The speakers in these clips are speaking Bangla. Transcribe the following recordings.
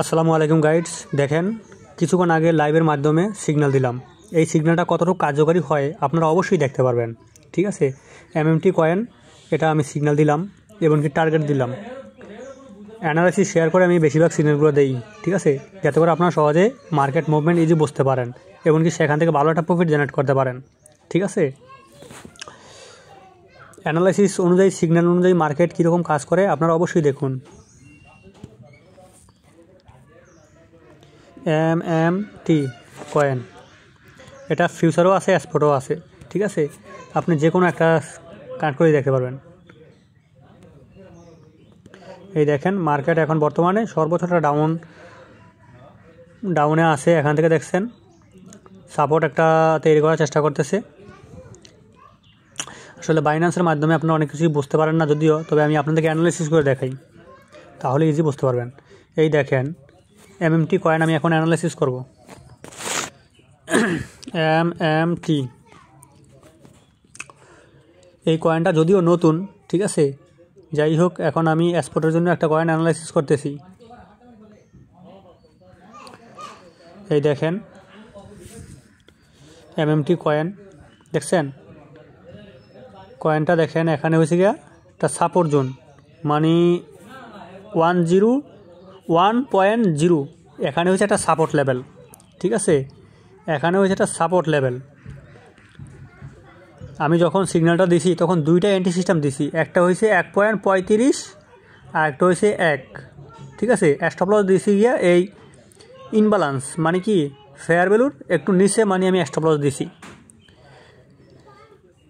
আসসালামু আলাইকুম গাইডস। দেখেন, কিছুক্ষণ আগে লাইভের মাধ্যমে সিগন্যাল দিলাম। এই সিগন্যালটা কতটুকু কার্যকরী হয় আপনারা অবশ্যই দেখতে পারবেন। ঠিক আছে, এমএমটি কয়েন এটা আমি সিগন্যাল দিলাম এবং কি টার্গেট দিলাম। অ্যানালাইসিস শেয়ার করে আমি বেশিরভাগ সিগন্যালগুলো দেই, ঠিক আছে, যাতে করে আপনারা সহজে মার্কেট মুভমেন্ট ইজি বুঝতে পারেন এবং কি সেখান থেকে ভালো একটা প্রফিট জেনারেট করতে পারেন। ঠিক আছে, অ্যানালাইসিস অনুযায়ী সিগন্যাল অনুযায়ী মার্কেট কীরকম কাজ করে আপনারা অবশ্যই দেখুন। এমএমটি কয়েন এটা ফিউচারও আছে, স্পটও আছে। ঠিক আছে, আপনি যে কোনো একটা কানেক্ট করে দেখতে পারবেন। এই দেখেন, মার্কেট এখন বর্তমানে সর্বোচ্চ একটা ডাউনে আছে। এখান থেকে দেখছেন সাপোর্ট একটা তৈরি করার চেষ্টা করতেছে। আসলে বাইন্যান্সের মাধ্যমে আপনারা অনেক কিছুই বুঝতে পারেন না যদিও, তবে আমি আপনাদেরকে অ্যানালাইসিস করে দেখাই, তাহলে ইজি বুঝতে পারবেন। এই দেখেন এমএমটি কয়েন আমি এখন অ্যানালাইসিস করব। এমএমটি এই কয়েনটা যদিও নতুন, ঠিক আছে, যাই হোক এখন আমি এক্সপোর্টের জন্য একটা কয়েন অ্যানালাইসিস করতেছি। এই দেখেন এমএমটি কয়েন দেখছেন, কয়েনটা দেখেন এখানে হয়েছে গিয়া একটা সাপোর্ট জোন, মানে 1.0 এখানে হয়েছে একটা সাপোর্ট লেভেল। ঠিক আছে, এখানে হয়েছে একটা সাপোর্ট লেভেল। আমি যখন সিগন্যালটা দিছি তখন দুইটা এন্ট্রি সিস্টেম দিছি, একটা হয়েছে 1.35 আর একটা হয়েছে 1। ঠিক আছে, স্টপ লস দিছি গিয়া এই ইনব্যালেন্স, মানে কি ফেয়ার ভ্যালুর একটু নিচে, মানে আমি স্টপ লস দিছি।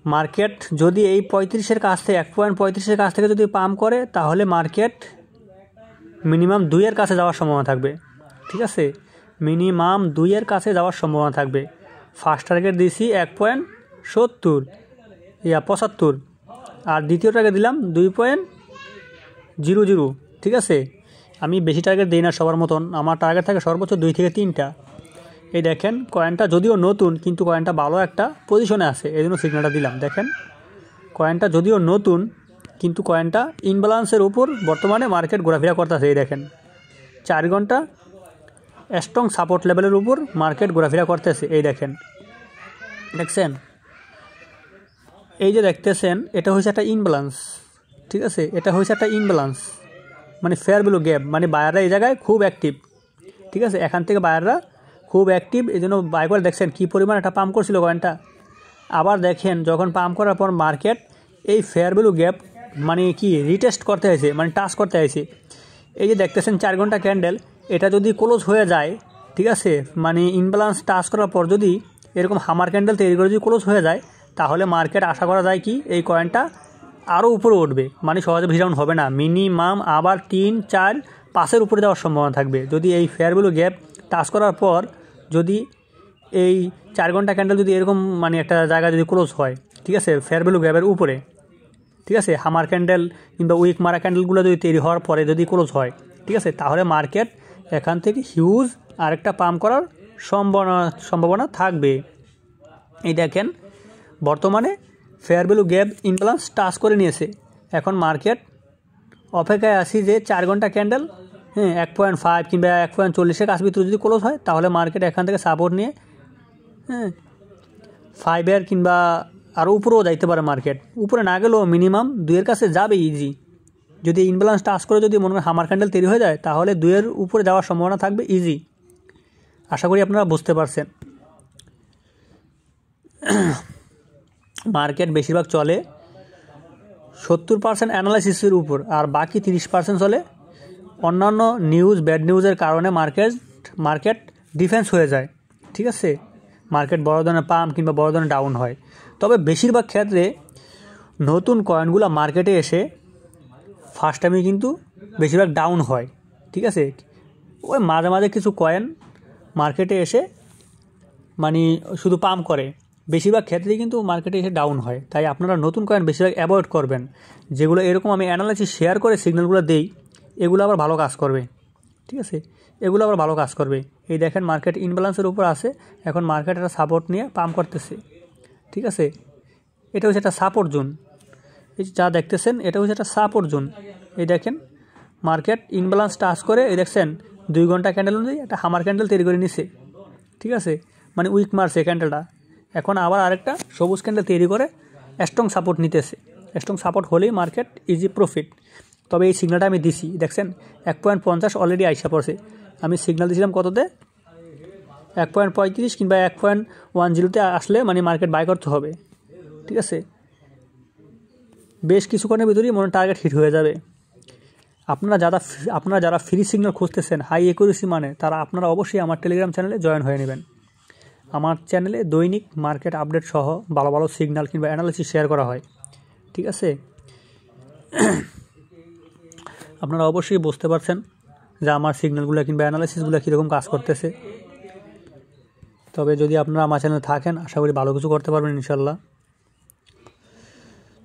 মার্কেট যদি এই 35-এর কাছ থেকে 1.35-এর কাছ থেকে যদি পাম্প করে তাহলে মার্কেট মিনিমাম 2-এর কাছে যাওয়ার সম্ভাবনা থাকবে। ঠিক আছে, মিনিমাম 2-এর কাছে যাওয়ার সম্ভাবনা থাকবে। ফার্স্ট টার্গেট দিয়েছি 1.75 আর দ্বিতীয় টার্গেট দিলাম 2.00। ঠিক আছে, আমি বেশি টার্গেট দিই না সবার মতন, আমার টার্গেট থাকে সর্বোচ্চ 2 থেকে 3টা। এই দেখেন কয়েনটা যদিও নতুন কিন্তু কয়েনটা ভালো একটা পজিশনে আছে, এই জন্য সিগন্যালটা দিলাম। দেখেন কয়েনটা যদিও নতুন কিন্তু কয়েনটা ইনব্যালেন্সের উপর বর্তমানে মার্কেট ঘোরাফেরা করতেছে। এই দেখেন 4 ঘন্টা স্ট্রং সাপোর্ট লেভেলের উপর মার্কেট ঘোরাফেরা করতেছে। এই দেখেন দেখছেন, এই যে দেখতেছেন এটা হচ্ছে একটা ইনব্যালেন্স। ঠিক আছে, এটা হচ্ছে একটা ইনব্যালেন্স, মানে ফেয়ার ভ্যালু গ্যাপ, মানে বায়াররা এই জায়গায় খুব অ্যাক্টিভ। ঠিক আছে, এখান থেকে বায়াররা খুব অ্যাক্টিভ, এই জন্য বাই করে দেখছেন কী পরিমাণ একটা পাম্প করছিল কয়েনটা। আবার দেখেন যখন পাম্প করার পর মার্কেট এই ফেয়ার ভ্যালু গ্যাপ মানে কি রিটেস্ট করতে হয়েছে, মানে টাচ করতে হয়েছে। এই যে দেখতেছেন 4 ঘন্টা ক্যান্ডেল, এটা যদি ক্লোজ হয়ে যায়, ঠিক আছে, মানে ইনব্যালেন্স টাচ করার পর যদি এরকম হামার ক্যান্ডেল তৈরি করে যদি ক্লোজ হয়ে যায়, তাহলে মার্কেট আশা করা যায় কি এই কয়েনটা আরও উপরে উঠবে, মানে সহজে ভিড়াউন হবে না, মিনিমাম আবার 3, 4, 5-এর উপরে যাওয়ার সম্ভাবনা থাকবে। যদি এই ফেয়ার ভ্যালু গ্যাপ টাচ করার পর যদি এই 4 ঘন্টা ক্যান্ডেল যদি এরকম মানে একটা জায়গা যদি ক্লোজ হয়, ঠিক আছে, ফেয়ার ভ্যালু গ্যাপের উপরে, ঠিক আছে, হামার ক্যান্ডেল কিংবা উইক মারা ক্যান্ডেলগুলো যদি তৈরি হওয়ার পরে যদি ক্লোজ হয়, ঠিক আছে, তাহলে মার্কেট এখান থেকে হিউজ আরেকটা পাম্প করার সম্ভাবনা থাকবে। এই দেখেন বর্তমানে fair value gap imbalance touch করে নিয়েছে। এখন মার্কেট অপেক্ষায় আসি যে 4 ঘন্টা ক্যান্ডেল 1.5 কিংবা 1.40-এর কাছ ভিতরে যদি ক্লোজ হয়, তাহলে মার্কেট এখান থেকে সাপোর্ট নিয়ে 5-এর কিংবা আরও উপরেও যাইতে পারে। মার্কেট উপরে না গেলেও মিনিমাম 2-এর কাছে যাবে ইজি। যদি ইনব্যালেন্স টাচ করে যদি মনে হয় হামার ক্যান্ডেল তৈরি হয়ে যায়, তাহলে 2-এর উপরে যাওয়ার সম্ভাবনা থাকবে ইজি। আশা করি আপনারা বুঝতে পারছেন। মার্কেট বেশিরভাগ চলে 70% অ্যানালাইসিসের উপর, আর বাকি 30% চলে অন্যান্য নিউজ, ব্যাড নিউজের কারণে মার্কেট ডিফেন্স হয়ে যায়। ঠিক আছে, মার্কেট বড় ধরনের পাম্প কিংবা বড় ধরনের ডাউন হয়। তবে বেশিরভাগ ক্ষেত্রে নতুন কয়েনগুলো মার্কেটে এসে ফার্স্ট টাইমে কিন্তু বেশিরভাগ ডাউন হয়। ঠিক আছে, ওই মাঝে মাঝে কিছু কয়েন মার্কেটে এসে মানে শুধু পাম্প করে, বেশিরভাগ ক্ষেত্রেই কিন্তু মার্কেটে এসে ডাউন হয়। তাই আপনারা নতুন কয়েন বেশিরভাগ অ্যাভয়েড করবেন। যেগুলো এরকম আমি অ্যানালাইসিস শেয়ার করে সিগন্যালগুলো দেই, এগুলো আবার ভালো কাজ করবে। ঠিক আছে, এগুলো আবার ভালো কাজ করবে। এই দেখেন মার্কেট ইনব্যালেন্সের উপর আছে, এখন মার্কেট একটা সাপোর্ট নিয়ে পাম্প করতেছে। ঠিক আছে, এটা হচ্ছে একটা সাপোর্ট জোন। এই যা দেখতেছেন এটা হচ্ছে একটা সাপোর্ট জোন। এই দেখেন মার্কেট ইনব্যালেন্স টাচ করে এই দেখছেন 2 ঘন্টা ক্যান্ডেল অনুযায়ী একটা হামার ক্যান্ডেল তৈরি করে নিছে, ঠিক আছে, মানে উইক মারছে ক্যান্ডেলটা। এখন আবার আরেকটা সবুজ ক্যান্ডেল তৈরি করে স্ট্রং সাপোর্ট নিতেছে। স্ট্রং সাপোর্ট হলেই মার্কেট ইজি প্রফিট। তবে এই সিগন্যালটা আমি দিছি, দেখছেন 1.50 অলরেডি আইসা পড়ছে। আমি সিগন্যাল দিয়েছিলাম কততে, 1.35 কিংবা 1.10-তে আসলে মানে মার্কেট বাই করতে হবে, ঠিক আছে। বেশ কিছুক্ষণের ভিতরেই মনে টার্গেট হিট হয়ে যাবে। আপনারা যারা ফ্রি সিগন্যাল খুঁজতেছেন হাই একুরেসি মানে, তারা আপনারা অবশ্যই আমার টেলিগ্রাম চ্যানেলে জয়েন হয়ে নেবেন। আমার চ্যানেলে দৈনিক মার্কেট আপডেট সহ ভালো ভালো সিগন্যাল কিংবা অ্যানালিসিস শেয়ার করা হয়, ঠিক আছে। আপনারা অবশ্যই বুঝতে পারছেন যে আমার সিগন্যালগুলো কিংবা অ্যানালিসিসগুলো কীরকম কাজ করতেছে। তবে যদি আপনারা আমার চ্যানেলে থাকেন আশা করি ভালো কিছু করতে পারবেন ইনশাল্লাহ।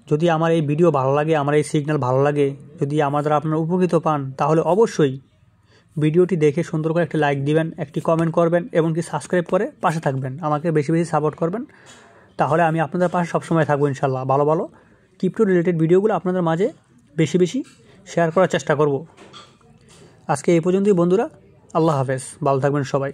যদি আমার এই ভিডিও ভালো লাগে, আমার এই সিগন্যাল ভালো লাগে, যদি আমার দ্বারা আপনারা উপকৃত পান, তাহলে অবশ্যই ভিডিওটি দেখে সুন্দর করে একটি লাইক দিবেন, একটি কমেন্ট করবেন এবং কি সাবস্ক্রাইব করে পাশে থাকবেন, আমাকে বেশি বেশি সাপোর্ট করবেন। তাহলে আমি আপনাদের পাশে সবসময় থাকবো ইনশাল্লাহ। ভালো ভালো ক্রিপ্টো রিলেটেড ভিডিওগুলো আপনাদের মাঝে বেশি বেশি শেয়ার করার চেষ্টা করব। আজকে এই পর্যন্তই বন্ধুরা, আল্লাহ হাফেজ, ভালো থাকবেন সবাই।